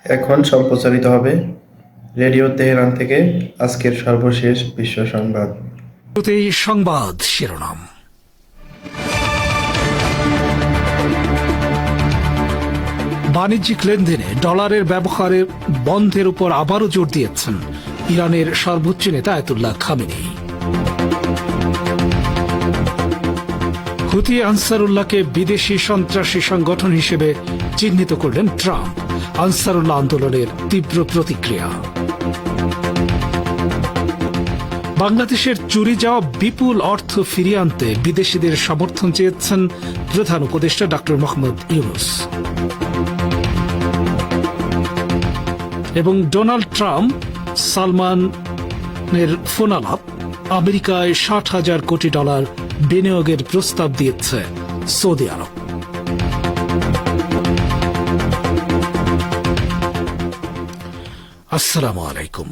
এখন সম্প্রচারিত হবে রেডিও তেহরান থেকে আজকের সর্বশেষ বিশ্ব সংবাদ। শুরুতেই সংবাদ শিরোনাম। বাণিজ্যিক লেনদেনে ডলারের ব্যবহারের বন্ধের উপর আবারও জোর দিয়েছেন ইরানের সর্বোচ্চ নেতা আয়াতুল্লাহ খামেনি। হুথি আনসারুল্লাহকে বিদেশি সন্ত্রাসী সংগঠন হিসেবে চিহ্নিত করলেন ট্রাম্প। আনসারুল্লাহ আন্দোলনের তীব্র প্রতিক্রিয়া। বাংলাদেশের চুরি যাওয়া বিপুল অর্থ ফিরিয়ে আনতে বিদেশিদের সমর্থন চেয়েছেন প্রধান উপদেষ্টা ডক্টর মোহাম্মদ ইউনূস। এবং ডোনাল্ড ট্রাম্প সালমানের ফোনালাপ, আমেরিকায় ৬০,০০০ কোটি ডলার বিনিয়োগের প্রস্তাব দিয়েছে সৌদি আরব। আসসালামু আলাইকুম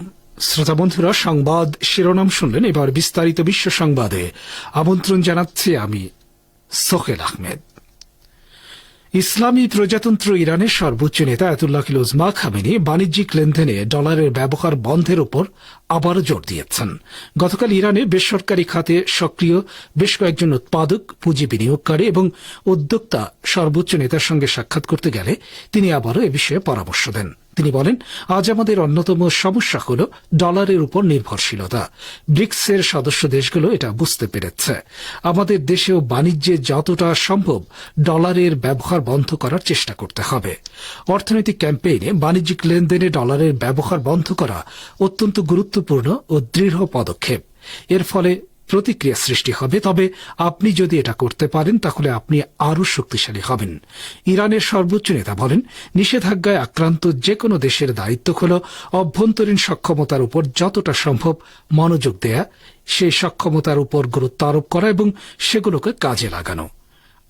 শ্রোতা বন্ধুরা, সংবাদ শিরোনাম শুনলেন। এবার বিস্তারিত বিশ্ব সংবাদে আমন্ত্রণ জানাচ্ছি আমি সোহেল আহমেদ। ইসলামী প্রজাতন্ত্র ইরানের সর্বোচ্চ নেতা আয়াতুল্লাহ উজমা খামেনি বাণিজ্যিক লেনদেনে ডলারের ব্যবহার বন্ধের উপর আবারও জোর দিয়েছেন। গতকাল ইরানে বেসরকারি খাতে সক্রিয় বেশ কয়েকজন উৎপাদক, পুঁজি বিনিয়োগকারী এবং উদ্যোক্তা সর্বোচ্চ নেতার সঙ্গে সাক্ষাৎ করতে গেলে তিনি আবারও এ বিষয়ে পরামর্শ দেন। তিনি বলেন, আজ আমাদের অন্যতম সমস্যা হল ডলারের উপর নির্ভরশীলতা। ব্রিক্সের সদস্য দেশগুলো এটা বুঝতে পেরেছে। আমাদের দেশেও বাণিজ্যে যতটা সম্ভব ডলারের ব্যবহার বন্ধ করার চেষ্টা করতে হবে। অর্থনৈতিক ক্যাম্পেইনে বাণিজ্যিক লেনদেনে ডলারের ব্যবহার বন্ধ করা অত্যন্ত গুরুত্বপূর্ণ ও দৃঢ় পদক্ষেপ। এর ফলে প্রতিক্রিয়া সৃষ্টি হবে, তবে আপনি যদি এটা করতে পারেন তাহলে আপনি আরও শক্তিশালী হবেন। ইরানের সর্বোচ্চ নেতা বলেন, নিষেধাজ্ঞায় আক্রান্ত যে কোনো দেশের দায়িত্ব হল অভ্যন্তরীণ সক্ষমতার উপর যতটা সম্ভব মনোযোগ দেয়া, সেই সক্ষমতার উপর গুরুত্ব আরোপ করা এবং সেগুলোকে কাজে লাগানো।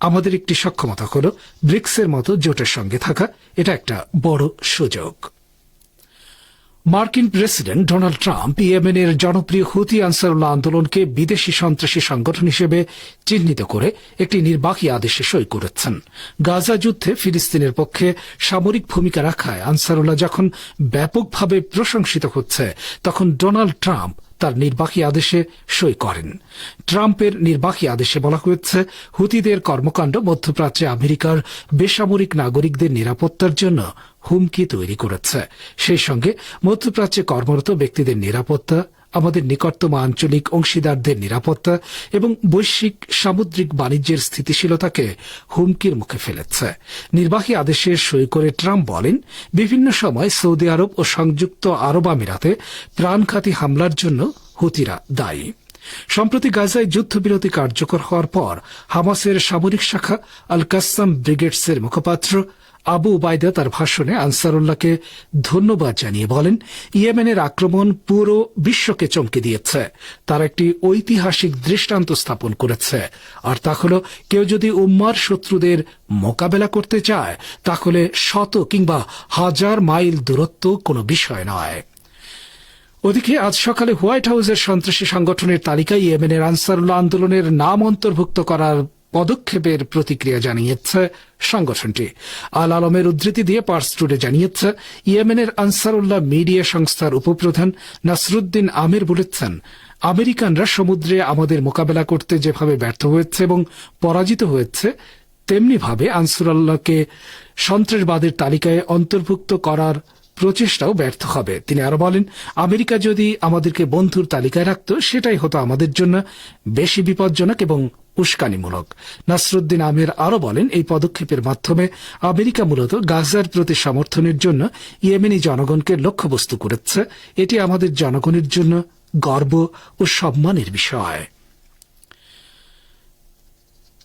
আমাদের একটি সক্ষমতা হল ব্রিক্সের মতো জোটের সঙ্গে থাকা। এটা একটা বড় সুযোগ। মার্কিন প্রেসিডেন্ট ডোনাল্ড ট্রাম্প ইয়েমেনের জনপ্রিয় হুথি আনসারুল্লাহ আন্দোলনকে বিদেশি সন্ত্রাসী সংগঠন হিসেবে চিহ্নিত করে একটি নির্বাহী আদেশে সই করেছেন। গাজা যুদ্ধে ফিলিস্তিনের পক্ষে সামরিক ভূমিকা রাখায় আনসারুল্লাহ যখন ব্যাপকভাবে প্রশংসিত হচ্ছে, তখন ডোনাল্ড ট্রাম্প তার নির্বাহী আদেশে সই করেন। ট্রাম্পের নির্বাহী আদেশে বলা হয়েছে, হুতিদের কর্মকাণ্ড মধ্যপ্রাচ্যে আমেরিকার বেসামরিক নাগরিকদের নিরাপত্তার জন্য হুমকি তৈরি করেছে। সেই সঙ্গে মধ্যপ্রাচ্যে কর্মরত ব্যক্তিদের নিরাপত্তা, আমাদের নিকটতম আঞ্চলিক অংশীদারদের নিরাপত্তা এবং বৈশ্বিক সামুদ্রিক বাণিজ্যের স্থিতিশীলতাকে হুমকির মুখে ফেলেছে। নির্বাহী আদেশে সই করে ট্রাম্প বলেন, বিভিন্ন সময় সৌদি আরব ও সংযুক্ত আরব আমিরাতে প্রাণঘাতী হামলার জন্য হুতিরা দায়ী। সম্প্রতি গাজায় যুদ্ধবিরতি কার্যকর হওয়ার পর হামাসের সামরিক শাখা আল কাসাম ব্রিগেডসের মুখপাত্র আবু উবাইদা তার ভাষণে আনসারুল্লাহকে ধন্যবাদ জানিয়ে বলেন, ইয়েমেনের আক্রমণ পুরো বিশ্বকে চমকে দিয়েছে। তার একটি ঐতিহাসিক দৃষ্টান্ত স্থাপন করেছে, আর তা হল কেউ যদি উম্মার শত্রুদের মোকাবেলা করতে চায় তাহলে শত কিংবা হাজার মাইল দূরত্ব কোনো বিষয় নয়। ওদিকে আজ সকালে হোয়াইট হাউসের সন্ত্রাসী সংগঠনের তালিকায় ইয়েমেনের আনসারুল্লাহ আন্দোলনের নাম অন্তর্ভুক্ত করার পদক্ষেপের প্রতিক্রিয়া জানিয়েছে সংগঠনটি। আল আলমের উদ্ধৃতি দিয়ে পার্স টুডে জানিয়েছে, ইয়েমেনের আনসারুল্লাহ মিডিয়া সংস্থার উপপ্রধান নাসরুদ্দিন আমির বলেছেন, আমেরিকানরা সমুদ্রে আমাদের মোকাবেলা করতে যেভাবে ব্যর্থ হয়েছে এবং পরাজিত হয়েছে, তেমনিভাবে আনসারুল্লাহকে সন্ত্রাসবাদের তালিকায় অন্তর্ভুক্ত করার প্রচেষ্টাও ব্যর্থ হবে। তিনি আরো বলেন, আমেরিকা যদি আমাদেরকে বন্ধুর তালিকায় রাখত, সেটাই হতো আমাদের জন্য বেশি বিপজ্জনক এবং উস্কানিমূলক। নাসরুদ্দিন আমির আরো বলেন, এই পদক্ষেপের মাধ্যমে আমেরিকা মূলত গাজার প্রতি সমর্থনের জন্য ইয়েমেনি জনগণকে লক্ষ্যবস্তু করেছে। এটি আমাদের জনগণের জন্য গর্ব ও সম্মানের বিষয়।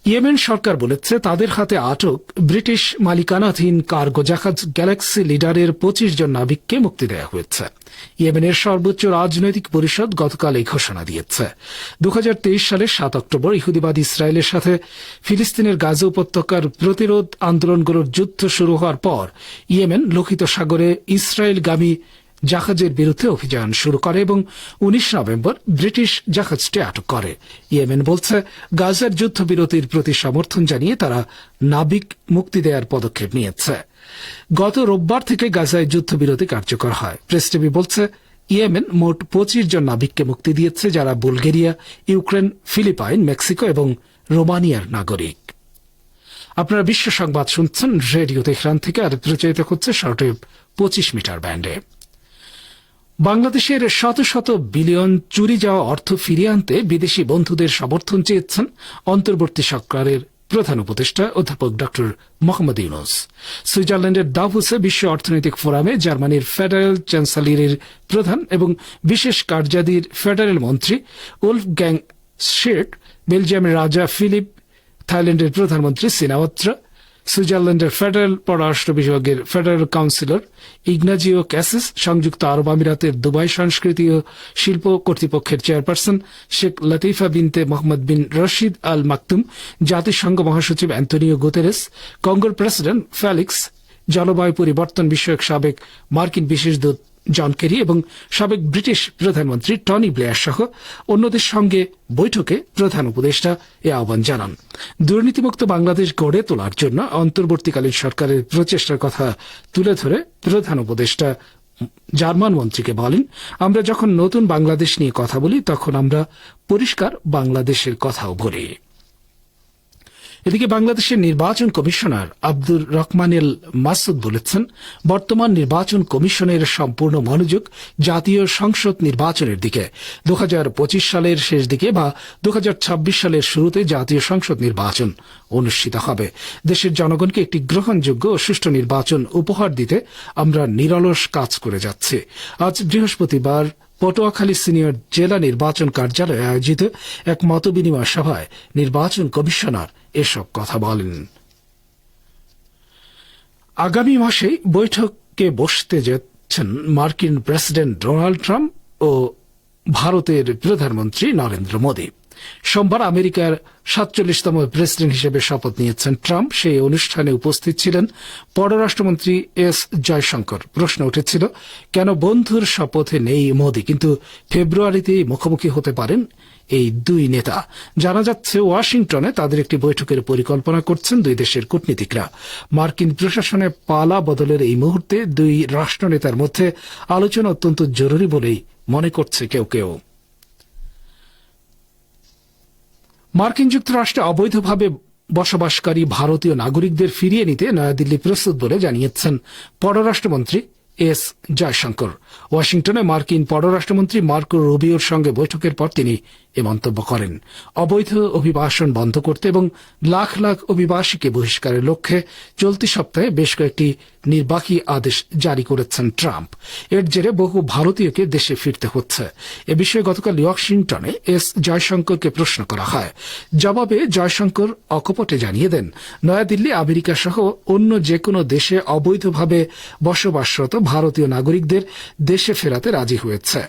ইয়েমেন সরকার বলেছে, তাদের হাতে আটক ব্রিটিশ মালিকানাধীন কার্গো জাহাজ গ্যালাক্সি লিডারের ২৫ জন নাবিককে মুক্তি দেওয়া হয়েছে। ইয়েমেনের সর্বোচ্চ রাজনৈতিক পরিষদ গতকাল এই ঘোষণা দিয়েছে। ২০২৩ সালের ৭ অক্টোবর ইহুদিবাদী ইসরায়েলের সাথে ফিলিস্তিনের গাজা উপত্যকার প্রতিরোধ আন্দোলনগুলোর যুদ্ধ শুরু হওয়ার পর ইয়েমেন লোহিত সাগরে ইসরায়েলগামী জাহাজের বিরুদ্ধে অভিযান শুরু করে এবং ১৯ নভেম্বর ব্রিটিশ জাহাজটি আটক করে। ইয়েমেন বলছে, গাজার যুদ্ধবিরতির প্রতি সমর্থন জানিয়ে তারা নাবিক মুক্তি দেওয়ার পদক্ষেপ নিয়েছে। গত রোববার থেকে গাজায় যুদ্ধবিরতি কার্যকর হয়। প্রেস টিভি বলছে, ইয়েমেন মোট 25 জন নাবিককে মুক্তি দিয়েছে, যারা বুলগেরিয়া, ইউক্রেন, ফিলিপাইন, মেক্সিকো এবং রোমানিয়ার নাগরিক। আপনারা বিশ্ব সংবাদ শুনছেন রেডিও তেহরান থেকে, আর প্রচারিত হচ্ছে শর্টওয়েভ 25 মিটার ব্যান্ডে। বাংলাদেশের শত শত বিলিয়ন চুরি যাওয়া অর্থ ফিরিয়ে আনতে বিদেশি বন্ধুদের সমর্থন চেয়েছেন অন্তর্বর্তী সরকারের প্রধান উপদেষ্টা অধ্যাপক ড মোহাম্মদ ইউনূস। সুইজারল্যান্ডের দাভোসে বিশ্ব অর্থনৈতিক ফোরামে জার্মানির ফেডারেল চ্যান্সেলরের প্রধান এবং বিশেষ কার্যাদির ফেডারেল মন্ত্রী উলফগ্যাং শেট, বেলজিয়ামের রাজা ফিলিপ, থাইল্যান্ডের প্রধানমন্ত্রী সিনাওয়াত্রা, সুইজারল্যান্ডের ফেডারেল পররাষ্ট্র বিভাগের ফেডারেল কাউন্সিলর ইগনাজিও ক্যাসিস, সংযুক্ত আরব আমিরাতের দুবাই সংস্কৃতি ও শিল্প কর্তৃপক্ষের চেয়ারপারসন শেখ লতিফা বিনতে মোহাম্মদ বিন রশিদ আল মাকতুম, জাতিসংঘ মহাসচিব অ্যান্তনিও গুতেরেস, কঙ্গোর প্রেসিডেন্ট ফেলিক্স, জলবায়ু পরিবর্তন বিষয়ক সাবেক মার্কিন বিশেষ দূত জন কেরি এবং সাবেক ব্রিটিশ প্রধানমন্ত্রী টনি ব্লেয়ার সহ অন্যদের সঙ্গে বৈঠকে প্রধান উপদেষ্টা এ আহ্বান জানান। দুর্নীতিমুক্ত বাংলাদেশ গড়ে তোলার জন্য অন্তর্বর্তীকালীন সরকারের প্রচেষ্টার কথা তুলে ধরে প্রধান উপদেষ্টা জার্মান মন্ত্রীকে বলেন, আমরা যখন নতুন বাংলাদেশ নিয়ে কথা বলি তখন আমরা পরিষ্কার বাংলাদেশের কথাও বলি। এদিকে বাংলাদেশের নির্বাচন কমিশনার আব্দুর রহমানেল মাসুদ বলেছেন, বর্তমান নির্বাচন কমিশনের সম্পূর্ণ মনোযোগ জাতীয় সংসদ নির্বাচনের দিকে। 2025 সালের শেষ দিকে বা 2026 সালের শুরুতে জাতীয় সংসদ নির্বাচন অনুষ্ঠিত হবে। দেশের জনগণকে একটি গ্রহণযোগ্য ও সুষ্ঠু নির্বাচন উপহার দিতে আমরা নিরলস কাজ করে যাচ্ছি। আজ বৃহস্পতিবার পটুয়াখালী সিনিয়র জেলা নির্বাচন কার্যালয়ে আয়োজিত এক মতবিনিময় সভায় নির্বাচন কমিশনার এসব কথা বলেন। আগামী মাসে বৈঠকে বসতে যাচ্ছেন মার্কিন প্রেসিডেন্ট ডোনাল্ড ট্রাম্প ও ভারতের প্রধানমন্ত্রী নরেন্দ্র মোদী। সোমবার আমেরিকার 47তম প্রেসিডেন্ট হিসেবে শপথ নিয়েছেন ট্রাম্প। সেই অনুষ্ঠানে উপস্থিত ছিলেন পররাষ্ট্রমন্ত্রী এস জয়শঙ্কর। প্রশ্ন উঠেছিল, কেন বন্ধুর শপথে নেই মোদী, কিন্তু ফেব্রুয়ারিতেই মুখোমুখি হতে পারেন এই দুই নেতা। জানা যাচ্ছে ওয়াশিংটনে তাদের একটি বৈঠকের পরিকল্পনা করছেন দুই দেশের কূটনীতিকরা। মার্কিন প্রশাসনে পালা বদলের এই মুহূর্তে দুই রাষ্ট্রনেতার মধ্যে আলোচনা অত্যন্ত জরুরি বলেই মনে করছে কেউ কেউ। মার্কিন যুক্তরাষ্ট্রে অবৈধভাবে বসবাসকারী ভারতীয় নাগরিকদের ফিরিয়ে নিতে নয়াদিল্লি প্রস্তুত বলে জানিয়েছেন পররাষ্ট্রমন্ত্রী এস জয়শঙ্কর। ওয়াশিংটনে মার্কিন পররাষ্ট্রমন্ত্রী মার্কো রুবিওর সঙ্গে বৈঠকের পর তিনি এ মন্তব্য করেন। অবৈধ অভিবাসন বন্ধ করতে এবং লাখ লাখ অভিবাসীকে বহিষ্কারের লক্ষ্যে চলতি সপ্তাহে বেশ কয়েকটি নির্বাহী আদেশ জারি করেছেন ট্রাম্প। এর জেরে বহু ভারতীয়কে দেশে ফিরতে হচ্ছে। এ বিষয়ে গতকাল ওয়াশিংটনে এস জয়শঙ্করকে প্রশ্ন করা হয়। জবাবে জয়শঙ্কর অকপটে জানিয়ে দেন, নয়াদিল্লি আমেরিকা সহ অন্য যে কোনো দেশে অবৈধভাবে বসবাসরত ভারতীয় নাগরিকদের দেশে ফেরাতে রাজি হয়েছে।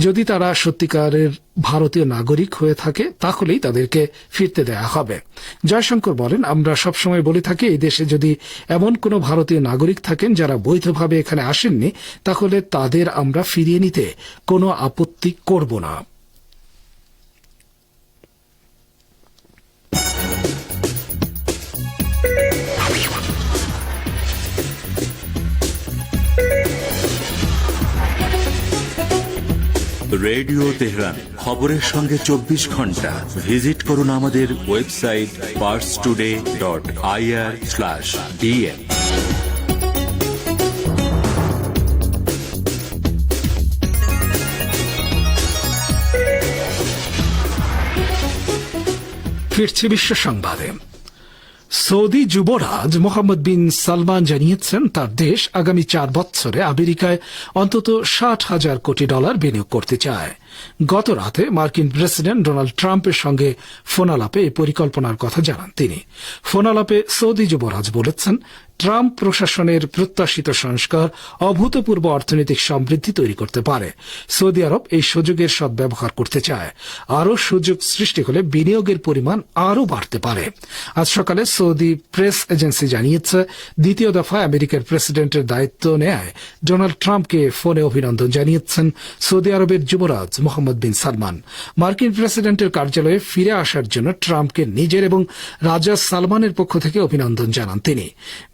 যদি তারা সত্যিকারের ভারতীয় নাগরিক হয়ে থাকে তাহলেই তাদেরকে ফিরতে দেয়া হবে। জয়শঙ্কর বলেন, আমরা সবসময় বলে থাকি এই দেশে যদি এমন কোনো ভারতীয় নাগরিক থাকেন যারা বৈধভাবে এখানে আসেননি, তাহলে তাদের আমরা ফিরিয়ে নিতে কোনো আপত্তি করব না। রেডিও তেহরান, খবরের সঙ্গে 24 ঘন্টা। ভিজিট করুন আমাদের ওয়েবসাইট parstoday.ir/dn। ফিরছে বিশ্ব সংবাদে। সৌদি যুবরাজ মোহাম্মদ বিন সালমান জানিয়েছেন তার দেশ আগামী 4 বছরে আমেরিকায় অন্তত $60,000 কোটি বিনিয়োগ করতে চায়। গত রাতে মার্কিন প্রেসিডেন্ট ডোনাল্ড ট্রাম্পের সঙ্গে ফোনালাপে এই পরিকল্পনার কথা জানান তিনি। ফোনালাপে সৌদি যুবরাজ বলেছেন, ট্রাম্প প্রশাসনের প্রত্যাশিত সংস্কার অভূতপূর্ব অর্থনৈতিক সমৃদ্ধি তৈরি করতে পারে। সৌদি আরব এই সুযোগের সদ্ব্যবহার করতে চায়। আরও সুযোগ সৃষ্টি হলে বিনিয়োগের পরিমাণ আরও বাড়তে পারে। আজ সকালে সৌদি প্রেস এজেন্সি জানিয়েছে, দ্বিতীয় দফায় আমেরিকার প্রেসিডেন্টের দায়িত্ব নেয় ডোনাল্ড ট্রাম্পকে ফোনে অভিনন্দন জানিয়েছেন সৌদি আরবের যুবরাজ মোহাম্মদ বিন সালমান। মার্কিন প্রেসিডেন্টের কার্যালয়ে ফিরে আসার জন্য ট্রাম্পকে নিজের এবং রাজা সালমানের পক্ষ থেকে অভিনন্দন জানান তিনি।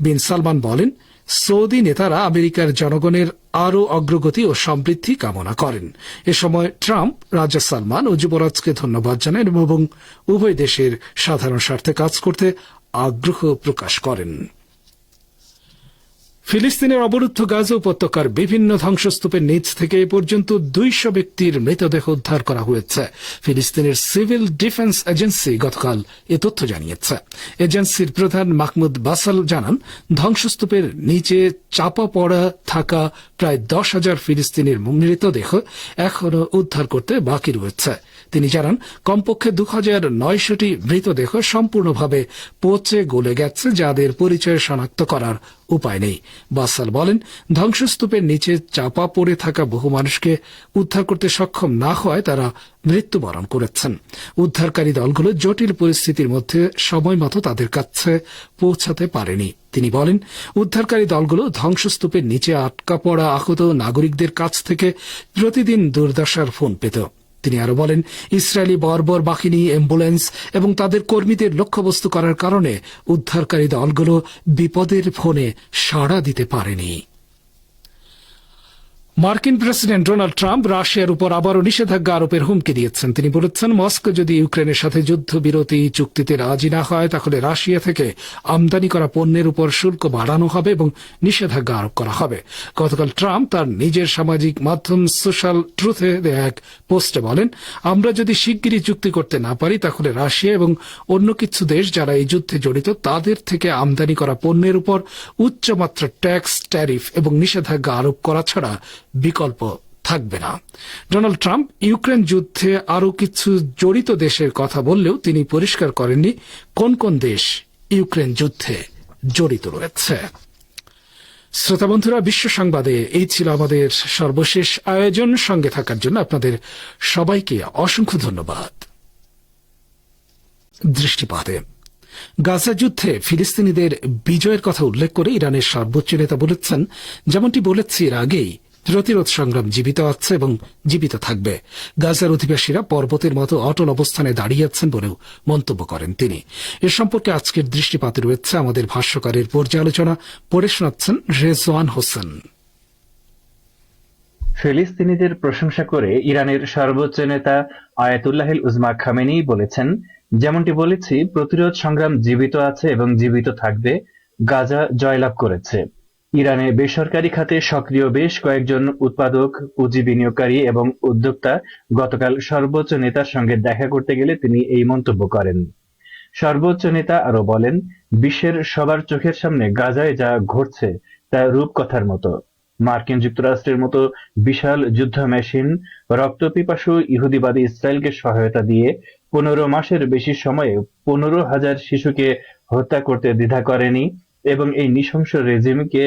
বিন সালমান বলেন, সৌদি নেতারা আমেরিকার জনগণের আরও অগ্রগতি ও সমৃদ্ধি কামনা করেন। এ সময় ট্রাম্প রাজা সালমান ও যুবরাজকে ধন্যবাদ জানান এবং উভয় দেশের সাধারণ স্বার্থে কাজ করতে আগ্রহ প্রকাশ করেন। ফিলিস্তিনের অবরুদ্ধ গাজা উপত্যকার বিভিন্ন ধ্বংসস্তূপের নিচ থেকে এ পর্যন্ত 200 ব্যক্তির মৃতদেহ উদ্ধার করা হয়েছে। ফিলিস্তিনের সিভিল ডিফেন্স এজেন্সি গতকাল এ তথ্য জানিয়েছে। এজেন্সির প্রধান মাহমুদ বাসাল জানান, ধ্বংসস্তূপের নিচে চাপা পড়া থাকা প্রায় 10,000 ফিলিস্তিনির মৃতদেহ এখনও উদ্ধার করতে বাকি রয়েছে। তিনি জানান, কমপক্ষে 2,900টি মৃতদেহ সম্পূর্ণভাবে পচে গলে গেছে, যাদের পরিচয় শনাক্ত করার উপায় নেই। বাসাল বলেন, ধ্বংসস্তূপের নিচে চাপা পড়ে থাকা বহু মানুষকে উদ্ধার করতে সক্ষম না হওয়ায় তারা মৃত্যুবরণ করেছেন। উদ্ধারকারী দলগুলো জটিল পরিস্থিতির মধ্যে সময়মতো তাদের কাছে পৌঁছাতে পারেনি। তিনি বলেন, উদ্ধারকারী দলগুলো ধ্বংসস্তূপের নিচে আটকা পড়া আহত নাগরিকদের কাছ থেকে প্রতিদিন দুর্দশার ফোন পেত। তিনি আরো বলেন, ইসরায়েলি বর্বর বাহিনী, অ্যাম্বুলেন্স এবং তাদের কর্মীদের লক্ষ্যবস্তু করার কারণে উদ্ধারকারী দলগুলো বিপদের ফোনে সাড়া দিতে পারেনি। মার্কিন প্রেসিডেন্ট ডোনাল্ড ট্রাম্প রাশিয়ার উপর আবারও নিষেধাজ্ঞা আরোপের হুমকি দিয়েছেন। তিনি বলেছেন, মস্কো যদি ইউক্রেনের সাথে যুদ্ধবিরতি চুক্তিতে রাজি না হয়, তাহলে রাশিয়া থেকে আমদানি করা পণ্যের উপর শুল্ক বাড়ানো হবে এবং নিষেধাজ্ঞা আরোপ করা হবে। গতকাল ট্রাম্প তার নিজের সামাজিক মাধ্যম সোশ্যাল ট্রুথে দেয়া এক পোস্টে বলেন, আমরা যদি শিগগিরই চুক্তি করতে না পারি, তাহলে রাশিয়া এবং অন্য কিছু দেশ যারা এই যুদ্ধে জড়িত তাদের থেকে আমদানি করা পণ্যের উপর উচ্চমাত্রার ট্যাক্স, ট্যারিফ এবং নিষেধাজ্ঞা আরোপ করা ছাড়া বিকল্প থাকবে না। ডোনাল্ড ট্রাম্প ইউক্রেন যুদ্ধে আরও কিছু জড়িত দেশের কথা বললেও তিনি পরিষ্কার করেননি কোন কোন দেশ ইউক্রেন যুদ্ধে জড়িত রয়েছে। শ্রোতা বন্ধুরা, বিশ্ব সংবাদে এই ছিল আমাদের সর্বশেষ আয়োজন। সঙ্গে থাকার জন্য আপনাদের সবাইকে অসংখ্য ধন্যবাদ। দৃষ্টিপাতে গাজা যুদ্ধে ফিলিস্তিনিদের বিজয়ের কথা উল্লেখ করে ইরানের সর্বোচ্চ নেতা বলেছেন, যেমনটি বলেছি এর আগেই, প্রতিরোধ সংগ্রাম জীবিত আছে এবং জীবিত থাকবে। গাজার অধিবাসীরা পর্বতের মতো অটল অবস্থানে দাঁড়িয়ে আছেন বলেও মন্তব্য করেন তিনি। এ সম্পর্কে আজকের দৃষ্টিপাতে রয়েছে আমাদের ভাষ্যকারের পর্যালোচনা। পড়ে শোনাচ্ছেন রেজওয়ান হোসেন। ফিলিস্তিনিদের প্রশংসা করে ইরানের সর্বোচ্চ নেতা আয়াতুল্লাহিল উজমা খামেনি বলেছেন, যেমনটি বলেছি, প্রতিরোধ সংগ্রাম জীবিত আছে এবং জীবিত থাকবে। গাজা জয়লাভ করেছে। ইরানে বেসরকারি খাতে সক্রিয় বেশ কয়েকজন উৎপাদক, পুঁজি বিনিয়োগকারী এবং উদ্যোক্তা গতকাল সর্বোচ্চ নেতার সঙ্গে দেখা করতে গেলে তিনি এই মন্তব্য করেন। সর্বোচ্চ নেতা আরো বলেন, বিশ্বের সবার চোখের সামনে গাজায় যা ঘটছে তা রূপকথার মতো। মার্কিন যুক্তরাষ্ট্রের মতো বিশাল যুদ্ধ মেশিন রক্তপিপাসু ইহুদিবাদী ইসরায়েলকে সহায়তা দিয়ে 15 মাসের বেশি সময়ে 15,000 শিশুকে হত্যা করতে দ্বিধা করেনি এবং এই নৃশংস রেজিমকে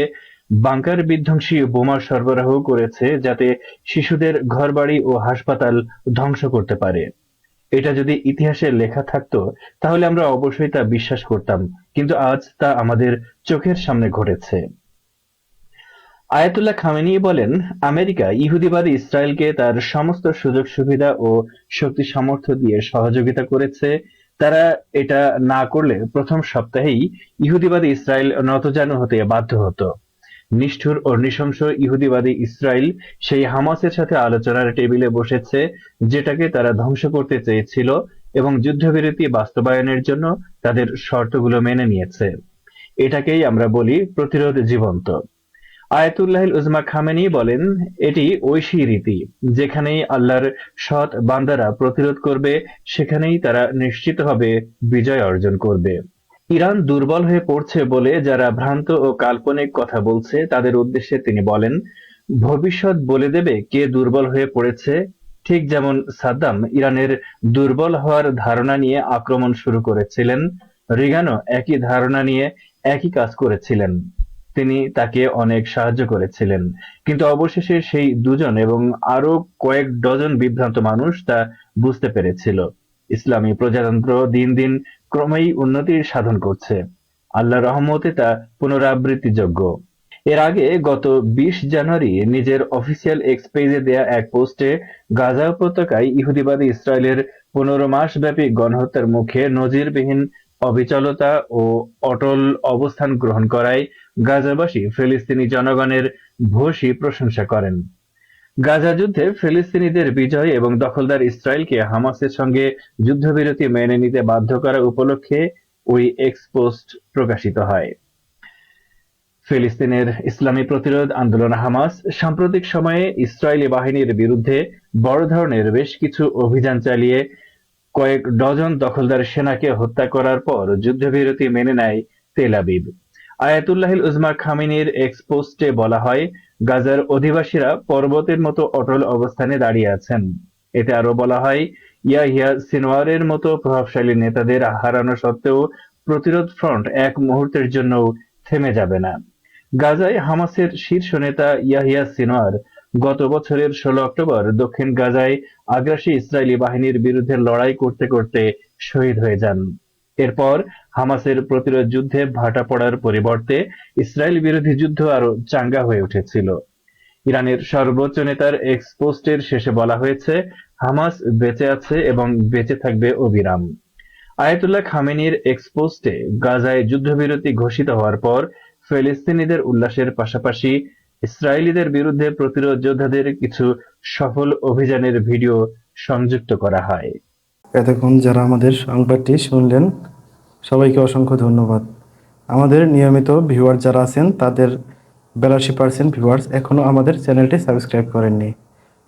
বাংকার বিধ্বংসী বোমা সরবরাহ করেছে, যাতে শিশুদের ঘরবাড়ি ও হাসপাতাল ধ্বংস করতে পারে। এটা যদি ইতিহাসে লেখা থাকতো তাহলে আমরা অবশ্যই তা বিশ্বাস করতাম, কিন্তু আজ তা আমাদের চোখের সামনে ঘটেছে। আয়াতুল্লাহ খামেনি বলেন, আমেরিকা ইহুদিবাদী ইসরায়েলকে তার সমস্ত সুযোগ সুবিধা ও শক্তি সামর্থ্য দিয়ে সহযোগিতা করেছে। তারা এটা না করলে প্রথম সপ্তাহেই ইহুদিবাদী ইসরায়েল নতজানু হতে বাধ্য হতো। নিষ্ঠুর ও নৃশংস ইহুদিবাদী ইসরায়েল সেই হামাসের সাথে আলোচনার টেবিলে বসেছে, যেটাকে তারা ধ্বংস করতে চেয়েছিল, এবং যুদ্ধবিরতি বাস্তবায়নের জন্য তাদের শর্তগুলো মেনে নিয়েছে। এটাকেই আমরা বলি প্রতিরোধ জীবন্ত। আয়াতুল্লাহিল উজমা খামেনি বলেন, এটি ঐশী রীতি, যেখানেই আল্লাহর সৎ বান্দারা প্রতিরোধ করবে সেখানেই তারা নিশ্চিতভাবে বিজয় অর্জন করবে। ইরান দুর্বল হয়ে পড়ছে বলে যারা ভ্রান্ত ও কাল্পনিক কথা বলছে তাদের উদ্দেশ্যে তিনি বলেন, ভবিষ্যৎ বলে দেবে কে দুর্বল হয়ে পড়েছে। ঠিক যেমন সাদ্দাম ইরানের দুর্বল হওয়ার ধারণা নিয়ে আক্রমণ শুরু করেছিলেন, রিগানও একই ধারণা নিয়ে একই কাজ করেছিলেন। তিনি তাকে অনেক সাহায্য করেছিলেন, কিন্তু অবশেষে সেই দুজন এবং আরো কয়েক ডজন বিভ্রান্ত মানুষ তা বুঝতে পেরেছিল। ইসলামী প্রজাতন্ত্র দিন দিন ক্রমেই উন্নতি সাধন করছে। আল্লাহর রহমতে তা পুনরাবৃত্তিযোগ্য। এর আগে গত 20 জানুয়ারি নিজের অফিসিয়াল এক্স পেজে দেয়া এক পোস্টে গাজা উপত্যকায় ইহুদিবাদী ইসরায়েলের 15 মাস ব্যাপী গণহত্যার মুখে নজিরবিহীন অবিচলতা ও অটল অবস্থান গ্রহণ করায় গাজাবাসী ফিলিস্তিনি জনগণের ভূয়সী প্রশংসা করেন। গাজা যুদ্ধে ফিলিস্তিনিদের বিজয় এবং দখলদার ইসরায়েলকে হামাসের সঙ্গে যুদ্ধবিরতি মেনে নিতে বাধ্য করা উপলক্ষে ওই এক্সপোস্ট প্রকাশিত হয়। ফিলিস্তিনের ইসলামী প্রতিরোধ আন্দোলন হামাস সাম্প্রতিক সময়ে ইসরায়েলি বাহিনীর বিরুদ্ধে বড় ধরনের বেশ কিছু অভিযান চালিয়ে কয়েক ডজন দখলদার সেনাকে হত্যা করার পর যুদ্ধবিরতি মেনে নেয় তেল আবিব। আয়াতুল্লাহিল উজমা খামেনির এক্সপোস্টে বলা হয়, গাজার অধিবাসীরা পর্বতের মতো অটল অবস্থানে দাঁড়িয়ে আছেন। এতে আরো বলা হয়, ইয়াহিয়া সিনওয়ারের মতো প্রভাবশালী নেতাদের হারানো সত্ত্বেও প্রতিরোধ ফ্রন্ট এক মুহূর্তের জন্য থেমে যাবে না। গাজায় হামাসের শীর্ষ নেতা ইয়াহিয়া সিনওয়ার গত বছরের 16 অক্টোবর দক্ষিণ গাজায় আগ্রাসী ইসরায়েলি বাহিনীর বিরুদ্ধে লড়াই করতে করতে শহীদ হয়ে যান। এরপর হামাসের প্রতিরোধ যুদ্ধে ভাটা পড়ার পরিবর্তে ইসরায়েল বিরোধী যুদ্ধ আরো চাঙ্গা হয়ে উঠেছিল। ইরানের সর্বোচ্চ নেতার এক্সপোস্টের শেষে বলা হয়েছে, হামাস বেঁচে আছে এবং বেঁচে থাকবে অবিরাম। আয়াতুল্লাহ খামেনির এক্সপোস্টে গাজায় যুদ্ধবিরতি ঘোষিত হওয়ার পর ফিলিস্তিনিদের উল্লাসের পাশাপাশি ইসরায়েলিদের বিরুদ্ধে প্রতিরোধ যোদ্ধাদের কিছু সফল অভিযানের ভিডিও সংযুক্ত করা হয়। এতক্ষণ যারা আমাদের সংবাদটি শুনলেন সবাইকে অসংখ্য ধন্যবাদ। আমাদের নিয়মিত ভিউয়ার যারা আছেন তাদের 82% ভিউয়ার্স এখনও আমাদের চ্যানেলটি সাবস্ক্রাইব করেননি।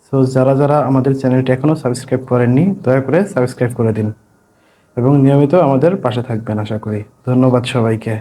সো যারা যারা আমাদের চ্যানেলটি এখনও সাবস্ক্রাইব করেননি দয়া করে সাবস্ক্রাইব করে দিন এবং নিয়মিত আমাদের পাশে থাকবেন আশা করি। ধন্যবাদ সবাইকে।